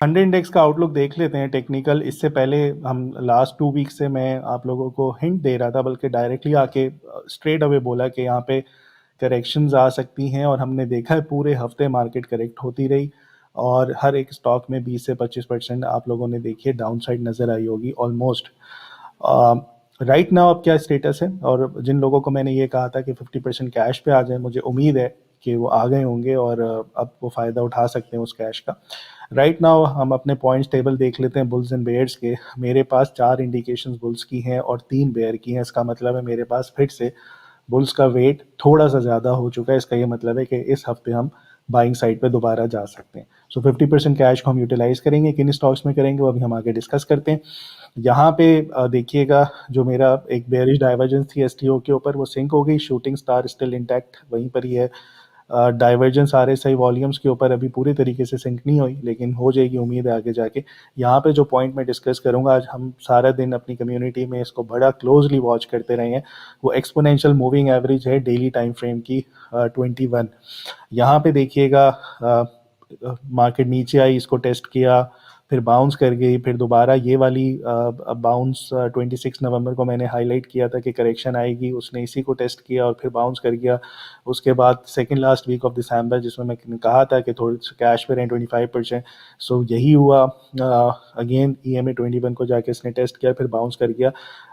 100 index का outlook देख लेते हैं टेक्निकल। इससे पहले हम लास्ट 2 वीक से मैं आप लोगों को हिंट दे रहा था, बल्कि डायरेक्टली आके स्ट्रेट अवे बोला कि यहाँ पे करेक्शंस आ सकती हैं, और हमने देखा है पूरे हफ्ते मार्केट करेक्ट होती रही और हर एक स्टॉक में 20 से 25% आप लोगों ने देखिए डाउन साइड नज़र आई होगी ऑलमोस्ट। राइट नाउ अब क्या स्टेटस है, और जिन लोगों को मैंने ये कहा था कि 50% कैश पे आ जाए, मुझे उम्मीद है कि वो आ गए होंगे और अब वो फ़ायदा उठा सकते हैं उस कैश का। राइट नाउ हम अपने पॉइंट्स टेबल देख लेते हैं बुल्स एंड बेयर्स के। मेरे पास 4 इंडिकेशंस बुल्स की हैं और 3 बेयर की हैं। इसका मतलब है मेरे पास फिर से बुल्स का वेट थोड़ा सा ज़्यादा हो चुका है। इसका ये मतलब है कि इस हफ्ते हम बाइंग साइड पे दोबारा जा सकते हैं। सो 50% कैश को हम यूटिलाइज करेंगे। किन स्टॉक्स में करेंगे वो अभी हम आगे डिस्कस करते हैं। यहाँ पे देखिएगा, जो मेरा एक बेयरिश डाइवर्जेंस थी एसटीओ के ऊपर, वो सिंक हो गई। शूटिंग स्टार स्टिल इंटैक्ट वहीं पर ही है। डाइवर्जेंस आरएसआई वॉल्यूम्स के ऊपर अभी पूरी तरीके से सिंक नहीं हुई, लेकिन हो जाएगी उम्मीद है आगे जाके। यहाँ पे जो पॉइंट मैं डिस्कस करूँगा आज, हम सारा दिन अपनी कम्युनिटी में इसको बड़ा क्लोजली वॉच करते रहे हैं। वो एक्सपोनेंशियल मूविंग एवरेज है डेली टाइम फ्रेम की 21। यहाँ पे देखिएगा मार्केट नीचे आई, इसको टेस्ट किया, फिर बाउंस कर गई, फिर दोबारा ये वाली बाउंस 26 नवंबर को मैंने हाईलाइट किया था कि करेक्शन आएगी, उसने इसी को टेस्ट किया और फिर बाउंस कर गया। उसके बाद second last week of December, जिसमें मैं कहा था कि थोड़े से कैश पे रहें 25%, सो यही हुआ। अगेन EMA 21 को जाके इसने टेस्ट किया, फिर बाउंस कर गया।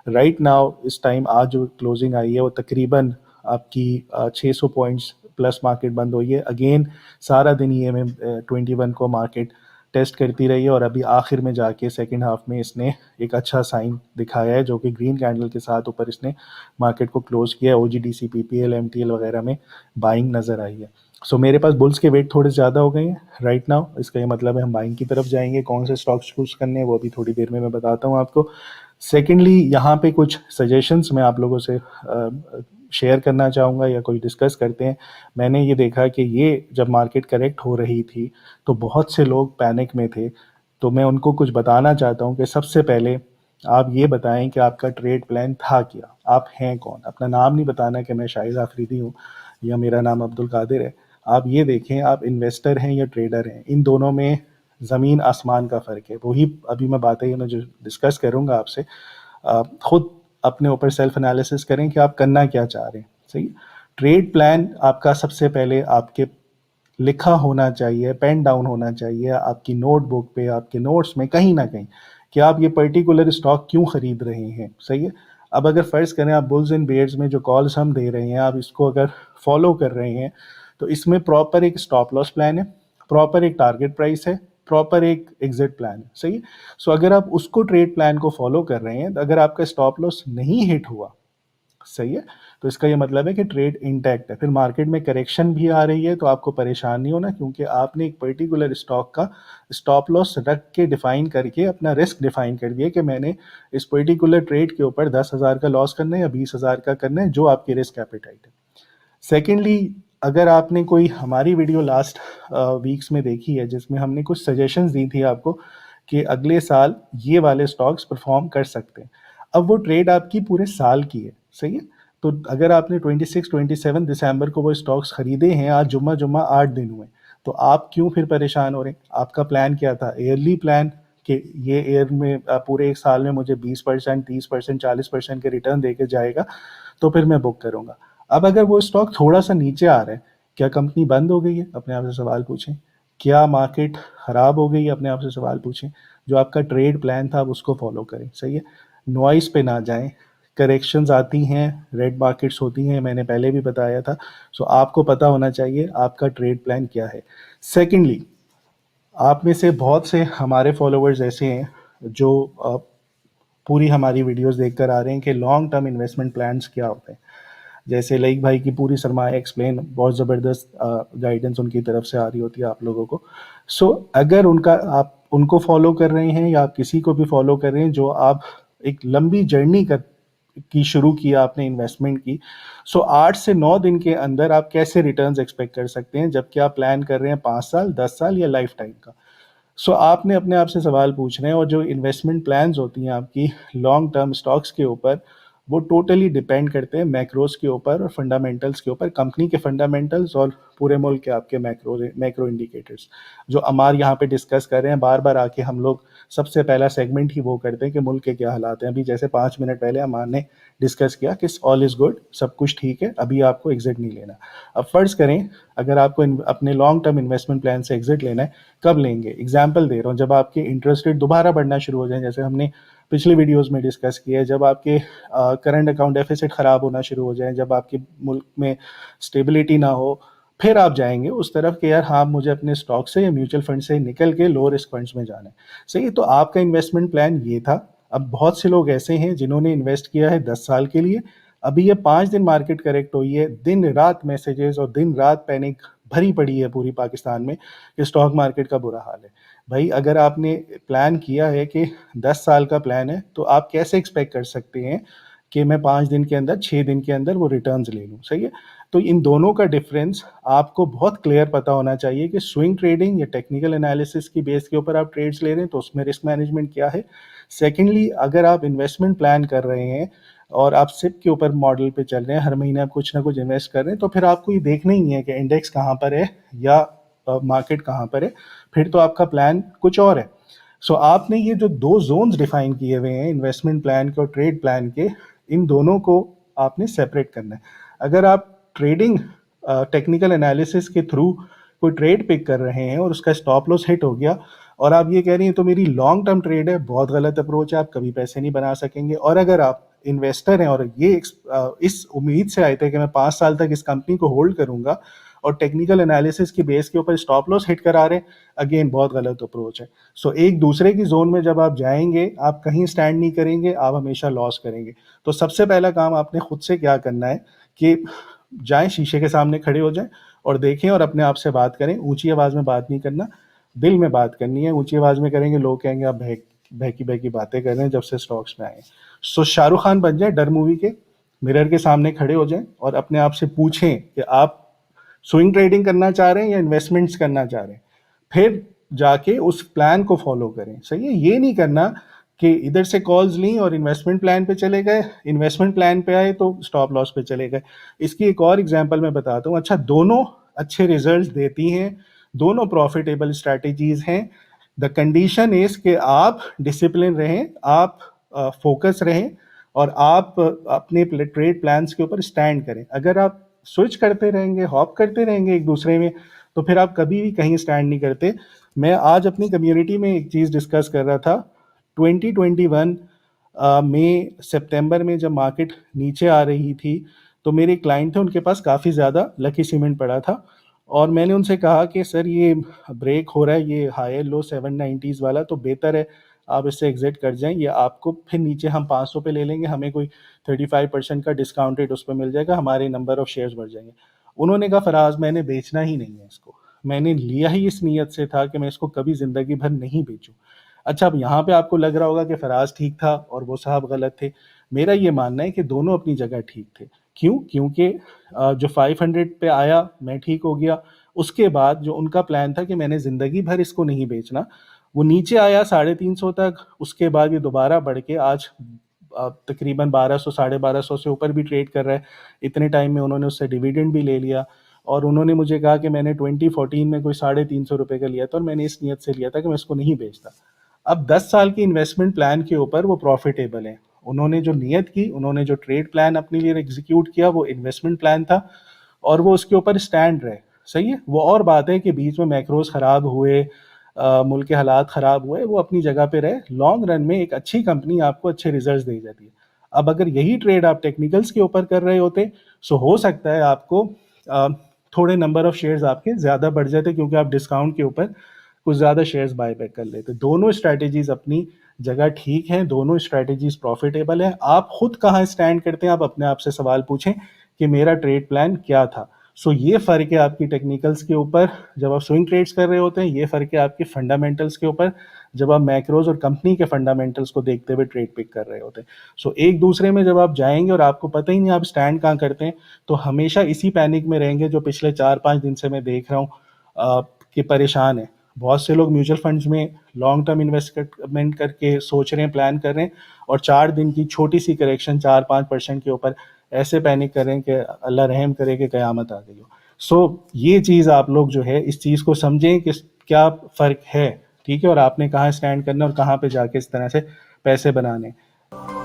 राइट नाउ इस टाइम आज जो क्लोजिंग आई है वो तकरीबन आपकी 600 पॉइंट्स प्लस मार्केट बंद हुई है। अगेन सारा दिन EMA 21 को मार्केट टेस्ट करती रही है और अभी आखिर में जाके सेकेंड हाफ में इसने एक अच्छा साइन दिखाया है, जो कि ग्रीन कैंडल के साथ ऊपर इसने मार्केट को क्लोज किया है। OGDC PPL MTL वगैरह में बाइंग नज़र आई है। सो मेरे पास बुल्स के वेट थोड़े ज़्यादा हो गए हैं राइट नाउ। इसका ये मतलब है हम बाइंग की तरफ जाएंगे। कौन से स्टॉक्स चूज करने हैं वो अभी थोड़ी देर में मैं बताता हूँ आपको। सेकेंडली, यहाँ पे कुछ सजेशंस मैं आप लोगों से शेयर करना चाहूँगा या कोई डिस्कस करते हैं। मैंने ये देखा कि ये जब मार्केट करेक्ट हो रही थी तो बहुत से लोग पैनिक में थे, तो मैं उनको कुछ बताना चाहता हूँ कि सबसे पहले आप ये बताएं कि आपका ट्रेड प्लान था क्या, आप हैं कौन। अपना नाम नहीं बताना कि मैं शाहिद आफरीदी हूँ या मेरा नाम अब्दुल कादिर है। आप ये देखें आप इन्वेस्टर हैं या ट्रेडर हैं, इन दोनों में ज़मीन आसमान का फ़र्क है। वही अभी मैं बातें मैं जो डिस्कस करूँगा आपसे, खुद अपने ऊपर सेल्फ एनालिसिस करें कि आप करना क्या चाह रहे हैं। सही। ट्रेड प्लान आपका सबसे पहले आपके लिखा होना चाहिए, पेन डाउन होना चाहिए आपकी नोटबुक पे, आपके नोट्स में, कहीं ना कहीं, कि आप ये पर्टिकुलर स्टॉक क्यों खरीद रहे हैं। सही है। अब अगर फ़र्ज़ करें आप बुल्स एंड बेयर्स में जो कॉल्स हम दे रहे हैं, आप इसको अगर फॉलो कर रहे हैं, तो इसमें प्रॉपर एक स्टॉप लॉस प्लान है, प्रॉपर एक टारगेट प्राइस है, प्रॉपर एक एग्जिट प्लान है। सही है। सो अगर आप उसको ट्रेड प्लान को फॉलो कर रहे हैं, तो अगर आपका स्टॉप लॉस नहीं हिट हुआ, सही है, तो इसका ये मतलब है कि ट्रेड इंटैक्ट है। फिर मार्केट में करेक्शन भी आ रही है तो आपको परेशान नहीं होना, क्योंकि आपने एक पर्टिकुलर स्टॉक का स्टॉप लॉस रख के डिफाइन करके अपना रिस्क डिफाइन कर दिया कि मैंने इस पर्टिकुलर ट्रेड के ऊपर 10,000 का लॉस करना है या 20,000 का करना है, जो आपकी रिस्क एपेटाइट है। सेकेंडली, अगर आपने कोई हमारी वीडियो लास्ट वीक्स में देखी है जिसमें हमने कुछ सजेशंस दी थी आपको कि अगले साल ये वाले स्टॉक्स परफॉर्म कर सकते हैं, अब वो ट्रेड आपकी पूरे साल की है। सही है। तो अगर आपने 26-27 दिसंबर को वो स्टॉक्स खरीदे हैं, आज जुम्मा जुम्मा 8 दिन हुए, तो आप क्यों फिर परेशान हो रहे हैं। आपका प्लान क्या था, ईयरली प्लान, कि ये ईयर में पूरे एक साल में मुझे 20%, 30%, 40% के रिटर्न देके जाएगा, तो फिर मैं बुक करूंगा। अब अगर वो स्टॉक थोड़ा सा नीचे आ रहा है, क्या कंपनी बंद हो गई है, अपने आप से सवाल पूछें। क्या मार्केट खराब हो गई है, अपने आप से सवाल पूछें। जो आपका ट्रेड प्लान था आप उसको फॉलो करें। सही है। नॉइस पे ना जाएं। करेक्शंस आती हैं, रेड मार्केट्स होती हैं, मैंने पहले भी बताया था। सो आपको पता होना चाहिए आपका ट्रेड प्लान क्या है। सेकेंडली, आप में से बहुत से हमारे फॉलोअर्स ऐसे हैं जो पूरी हमारी वीडियोस देखकर आ रहे हैं कि लॉन्ग टर्म इन्वेस्टमेंट प्लान्स क्या होते हैं। जैसे लईक भाई की पूरी सरमाया एक्सप्लेन, बहुत ज़बरदस्त गाइडेंस उनकी तरफ से आ रही होती है आप लोगों को। सो अगर उनका आप उनको फॉलो कर रहे हैं या आप किसी को भी फॉलो कर रहे हैं जो आप एक लंबी जर्नी कर की शुरू किया आपने इन्वेस्टमेंट की, सो 8 से 9 दिन के अंदर आप कैसे रिटर्न्स एक्सपेक्ट कर सकते हैं, जबकि आप प्लान कर रहे हैं 5 साल, 10 साल या लाइफ टाइम का। सो आपने अपने आप से सवाल पूछ रहे हैं। और जो इन्वेस्टमेंट प्लान्स होती हैं आपकी लॉन्ग टर्म स्टॉक्स के ऊपर, वो टोटली डिपेंड करते हैं मैक्रोस के ऊपर और फंडामेंटल्स के ऊपर, कंपनी के फंडामेंटल्स और पूरे मुल्क के आपके मैक्रो इंडिकेटर्स जो अमार यहाँ पे डिस्कस कर रहे हैं। बार बार आके हम लोग सबसे पहला सेगमेंट ही वो करते हैं कि मुल्क के क्या हालात हैं। अभी जैसे 5 मिनट पहले अमार ने डिस्कस किया कि ऑल इज़ गुड, सब कुछ ठीक है, अभी आपको एग्जिट नहीं लेना। अब फ़र्ज़ करें अगर आपको अपने लॉन्ग टर्म इन्वेस्टमेंट प्लान से एग्जिट लेना है, कब लेंगे? एग्जाम्पल दे रहा हूँ, जब आपके इंटरेस्ट रेट दोबारा बढ़ना शुरू हो जाए, जैसे हमने पिछली वीडियोस में डिस्कस किया है, जब आपके करंट अकाउंट डेफिसिट ख़राब होना शुरू हो जाए, जब आपके मुल्क में स्टेबिलिटी ना हो, फिर आप जाएंगे उस तरफ कि यार हाँ मुझे अपने स्टॉक से या म्यूचुअल फंड से निकल के लो रिस्क फंड्स में जाना है। सही है, तो आपका इन्वेस्टमेंट प्लान ये था। अब बहुत से लोग ऐसे हैं जिन्होंने इन्वेस्ट किया है 10 साल के लिए, अभी ये 5 दिन मार्केट करेक्ट हुई है, दिन रात मैसेजेस और दिन रात पैनिक भरी पड़ी है पूरी पाकिस्तान में कि स्टॉक मार्केट का बुरा हाल है। भाई अगर आपने प्लान किया है कि 10 साल का प्लान है, तो आप कैसे एक्सपेक्ट कर सकते हैं कि मैं 5 दिन के अंदर 6 दिन के अंदर वो रिटर्न्स ले लूँ? सही है, तो इन दोनों का डिफरेंस आपको बहुत क्लियर पता होना चाहिए कि स्विंग ट्रेडिंग या टेक्निकल एनालिसिस की बेस के ऊपर आप ट्रेड्स ले रहे हैं तो उसमें रिस्क मैनेजमेंट क्या है। सेकेंडली, अगर आप इन्वेस्टमेंट प्लान कर रहे हैं और आप सिप के ऊपर मॉडल पे चल रहे हैं, हर महीने आप कुछ ना कुछ इन्वेस्ट कर रहे हैं, तो फिर आपको ये देखना ही है कि इंडेक्स कहाँ पर है या मार्केट कहाँ पर है, फिर तो आपका प्लान कुछ और है। सो आपने ये जो दो जोन्स डिफाइन किए हुए हैं इन्वेस्टमेंट प्लान के और ट्रेड प्लान के, इन दोनों को आपने सेपरेट करना है। अगर आप ट्रेडिंग टेक्निकल एनालिसिस के थ्रू कोई ट्रेड पिक कर रहे हैं और उसका स्टॉप लॉस हिट हो गया और आप ये कह रही हैं तो मेरी लॉन्ग टर्म ट्रेड है, बहुत गलत अप्रोच है, आप कभी पैसे नहीं बना सकेंगे। और अगर आप इन्वेस्टर हैं और ये इस उम्मीद से आए थे कि मैं 5 साल तक इस कंपनी को होल्ड करूंगा और टेक्निकल एनालिसिस की बेस के ऊपर स्टॉप लॉस हिट करा रहे हैं, अगेन बहुत गलत अप्रोच है। सो एक दूसरे की जोन में जब आप जाएंगे आप कहीं स्टैंड नहीं करेंगे, आप हमेशा लॉस करेंगे। तो सबसे पहला काम आपने खुद से क्या करना है कि जाएं, शीशे के सामने खड़े हो जाएं और देखें और अपने आप से बात करें। ऊंची आवाज में बात नहीं करना, दिल में बात करनी है। ऊंची आवाज में करेंगे लोग कहेंगे आप बहकी बहकी बातें कर रहे हैं जब से स्टॉक्स में आए। सो शाहरुख खान बन जाए डर मूवी के, मिरर के सामने खड़े हो जाएं और अपने आप से पूछें कि आप स्विंग ट्रेडिंग करना चाह रहे हैं या इन्वेस्टमेंट्स करना चाह रहे हैं, फिर जाके उस प्लान को फॉलो करें। सही है, ये नहीं करना कि इधर से कॉल्स ली और इन्वेस्टमेंट प्लान पे चले गए, इन्वेस्टमेंट प्लान पे आए तो स्टॉप लॉस पे चले गए। इसकी एक और एग्जांपल मैं बताता हूँ। अच्छा, दोनों अच्छे रिजल्ट्स देती हैं, दोनों प्रॉफिटेबल स्ट्रैटेजीज हैं। द कंडीशन इज कि आप डिसिप्लिन रहें, आप फोकस रहें और आप अपने ट्रेड प्लान्स के ऊपर स्टैंड करें। अगर आप स्विच करते रहेंगे, हॉप करते रहेंगे एक दूसरे में, तो फिर आप कभी भी कहीं स्टैंड नहीं करते। मैं आज अपनी कम्युनिटी में एक चीज़ डिस्कस कर रहा था। 2021 मई सितंबर में जब मार्केट नीचे आ रही थी तो मेरे क्लाइंट थे, उनके पास काफ़ी ज़्यादा लकी सीमेंट पड़ा था और मैंने उनसे कहा कि सर ये ब्रेक हो रहा है, ये हाई लो 790s वाला, तो बेहतर है आप इससे एग्जिट कर जाएं, ये आपको फिर नीचे हम 500 पे ले लेंगे, हमें कोई 35% का डिस्काउंट रेट उस पर मिल जाएगा, हमारे नंबर ऑफ शेयर्स बढ़ जाएंगे। उन्होंने कहा फराज मैंने बेचना ही नहीं है इसको, मैंने लिया ही इस नीयत से था कि मैं इसको कभी ज़िंदगी भर नहीं बेचूं। अच्छा, अब यहाँ पे आपको लग रहा होगा कि फराज ठीक था और वो साहब गलत थे। मेरा ये मानना है कि दोनों अपनी जगह ठीक थे। क्यों? क्योंकि जो 500 पे आया मैं ठीक हो गया, उसके बाद जो उनका प्लान था कि मैंने ज़िंदगी भर इसको नहीं बेचना, वो नीचे आया 350 तक, उसके बाद ये दोबारा बढ़ के आज तकरीबन 1200 1250 से ऊपर भी ट्रेड कर रहा है। इतने टाइम में उन्होंने उससे डिविडेंड भी ले लिया और उन्होंने मुझे कहा कि मैंने 2014 में कोई 350 रुपये का लिया था और मैंने इस नीयत से लिया था कि मैं इसको नहीं बेचता। अब 10 साल की इन्वेस्टमेंट प्लान के ऊपर वो प्रॉफिटेबल है। उन्होंने जो नीयत की, उन्होंने जो ट्रेड प्लान अपने लिए एग्जीक्यूट किया, वो इन्वेस्टमेंट प्लान था और वो उसके ऊपर स्टैंड रहे। सही है, वो और बात है कि बीच में मैक्रोज खराब हुए, मुल्क के हालात ख़राब हुए, वो अपनी जगह पे रहे। लॉन्ग रन में एक अच्छी कंपनी आपको अच्छे रिजल्ट्स दे जाती है। अब अगर यही ट्रेड आप टेक्निकल्स के ऊपर कर रहे होते सो हो सकता है आपको थोड़े नंबर ऑफ शेयर्स आपके ज़्यादा बढ़ जाते, क्योंकि आप डिस्काउंट के ऊपर कुछ ज़्यादा शेयर्स बाय बैक कर लेते। दोनों स्ट्रैटेजीज अपनी जगह ठीक हैं, दोनों स्ट्रैटेजीज प्रॉफिटेबल हैं। आप खुद कहाँ स्टैंड करते हैं, आप अपने आप से सवाल पूछें कि मेरा ट्रेड प्लान क्या था। सो ये फ़र्क है आपकी टेक्निकल्स के ऊपर जब आप स्विंग ट्रेड्स कर रहे होते हैं, ये फ़र्क है आपके फंडामेंटल्स के ऊपर जब आप मैक्रोज और कंपनी के फंडामेंटल्स को देखते हुए ट्रेड पिक कर रहे होते हैं। सो एक दूसरे में जब आप जाएंगे और आपको पता ही नहीं आप स्टैंड कहाँ करते हैं, तो हमेशा इसी पैनिक में रहेंगे जो पिछले 4-5 दिन से मैं देख रहा हूँ कि परेशान है। बहुत से लोग म्यूचुअल फंड्स में लॉन्ग टर्म इन्वेस्टमेंट करके सोच रहे हैं, प्लान कर रहे हैं, और 4 दिन की छोटी-सी करेक्शन 4-5% के ऊपर ऐसे पैनिक कर रहे हैं कि अल्लाह रहम करे कि क़यामत आ गई हो। सो ये चीज़ आप लोग जो है इस चीज़ को समझें कि क्या फ़र्क है, ठीक है? और आपने कहाँ स्टैंड करना है और कहाँ पे जाके इस तरह से पैसे बनाने हैं।